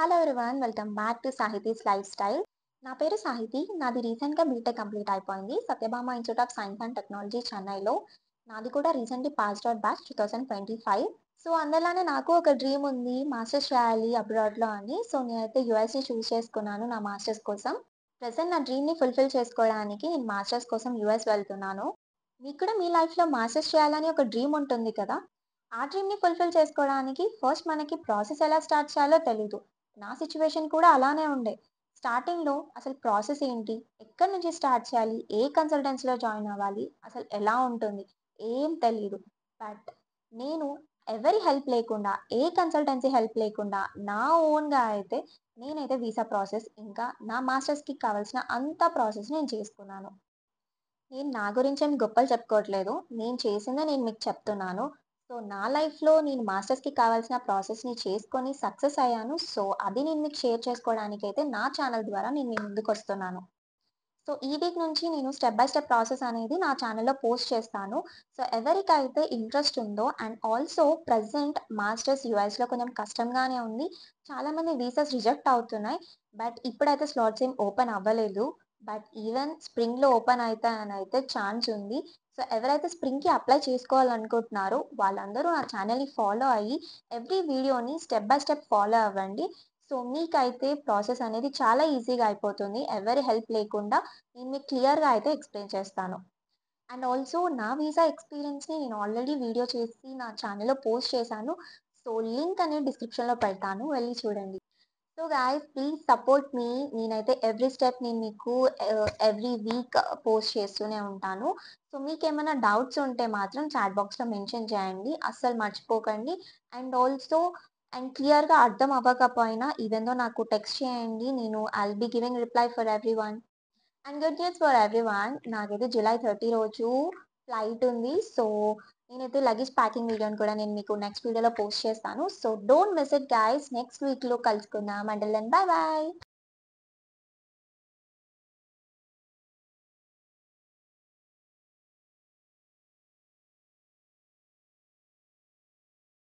Hello everyone, welcome back to Sahiti's lifestyle. నా పేరు సాహితి. నాది రీసెంట్గా బీటెక్ కంప్లీట్ అయిపోయింది Sathyabama institute of science and technology చెన్నైలో. నాది కూడా recently passed out batch 2025. So అందులోనే నాకు ఒక డ్రీమ్ ఉంది, మాస్టర్స్ చేయాలి అబ్రాడ్లో అని. సో నేనైతే యూఎస్ని చూస్ చేసుకున్నాను నా మాస్టర్స్ కోసం. ప్రజెంట్ నా డ్రీమ్ని ఫుల్ఫిల్ చేసుకోవడానికి నేను మాస్టర్స్ కోసం యూఎస్ వెళ్తున్నాను. మీకు కూడా మీ లైఫ్లో మాస్టర్స్ చేయాలని ఒక డ్రీమ్ ఉంటుంది కదా. ఆ డ్రీమ్ని ఫుల్ఫిల్ చేసుకోవడానికి ఫస్ట్ మనకి ప్రాసెస్ ఎలా స్టార్ట్ చేయాలో తెలీదు. నా సిచ్యువేషన్ కూడా అలానే ఉండే. స్టార్టింగ్‌లో అసలు ప్రాసెస్ ఏంటి? ఎక్కడి నుంచి స్టార్ట్ చేయాలి? ఏ కన్సల్టెన్సీలో జాయిన్ అవ్వాలి? అసలు ఎలా ఉంటుంది? ఏం తెలీదు. బట్ నేను ఎవరి హెల్ప్ లేకుండా, ఏ కన్సల్టెన్సీ హెల్ప్ లేకుండా నా ఓన్‌గా అయితే నేనైతే వీసా ప్రాసెస్, ఇంకా నా మాస్టర్స్‌కి కావాల్సిన అంత ప్రాసెస్ నేను చేసుకున్నాను. నేను నా గురించేం గొప్పలు చెప్పుకోవట్లేదు. నేను చేసిందే నేను మీకు చెప్తున్నాను. సో, నా లైఫ్‌లో నేను మాస్టర్స్‌కి కావాల్సిన ప్రాసెస్‌ని చేసుకొని సక్సెస్ అయ్యాను. సో, అది నేను మీకు షేర్ చేసుకోవడానికైతే నా ఛానల్ ద్వారా నేను మీ ముందుకొస్తున్నాను. సో, ఈ వీక్ నుంచి నేను స్టెప్ బై స్టెప్ ప్రాసెస్ అనేది నా ఛానల్‌లో పోస్ట్ చేస్తాను. సో, ఎవరికైతే ఇంట్రెస్ట్ ఉందో అండ్ ఆల్సో ప్రెజెంట్ మాస్టర్స్ యూఎస్‌లో కొంచెం కష్టంగానే ఉంది. చాలామంది వీసాస్ రిజెక్ట్ అవుతున్నాయి. బట్ ఇప్పుడైతే స్లాట్స్ ఏం ఓపెన్ అవ్వలేదు. బట్ ఈవెన్ స్ప్రింగ్‌లో ఓపెన్ అయితాయనైతే ఛాన్స్ ఉంది. సో, ఎవరైతే స్ప్రింగ్‌కి అప్లై చేసుకోవాలనుకుంటున్నారో వాళ్ళందరూ నా ఛానల్‌ని ఫాలో అయ్యి ఎవ్రీ వీడియోని స్టెప్ బై స్టెప్ ఫాలో అవ్వండి. సో, మీకైతే ప్రాసెస్ అనేది చాలా ఈజీగా అయిపోతుంది. ఎవరి హెల్ప్ లేకుండా నేను మీకు క్లియర్‌గా అయితే ఎక్స్‌ప్లెయిన్ చేస్తాను. అండ్ ఆల్సో నా వీసా ఎక్స్‌పీరియన్స్‌ని నేను ఆల్రెడీ వీడియో చేసి నా ఛానెల్‌లో పోస్ట్ చేశాను. సో, లింక్ అనేది డిస్క్రిప్షన్‌లో పెడతాను. వెళ్లి చూడండి. సో గైస్ ప్లీజ్ సపోర్ట్ మీ. నేనైతే ఎవ్రీ స్టెప్ నేను మీకు ఎవ్రీ వీక్ పోస్ట్ చేస్తూనే ఉంటాను. సో మీకేమైనా డౌట్స్ ఉంటే మాత్రం చాట్ బాక్స్‌లో మెన్షన్ చేయండి. అస్సలు మర్చిపోకండి. అండ్ ఆల్సో క్లియర్‌గా అర్థం అవ్వకపోయినా ఈవెన్ దో నాకు టెక్స్ట్ చేయండి. నేను I'll be giving reply for everyone. And good news for everyone, నాకైతే జులై 30 రోజు ఫ్లైట్ ఉంది. సో నేనైతే లగేజ్ ప్యాకింగ్ వీడియోని కూడా నేను మీకు నెక్స్ట్ వీడియోలో పోస్ట్ చేస్తాను. So don't miss it guys. Next వీక్‌లో కలుసుకుందాం. Until then bye by.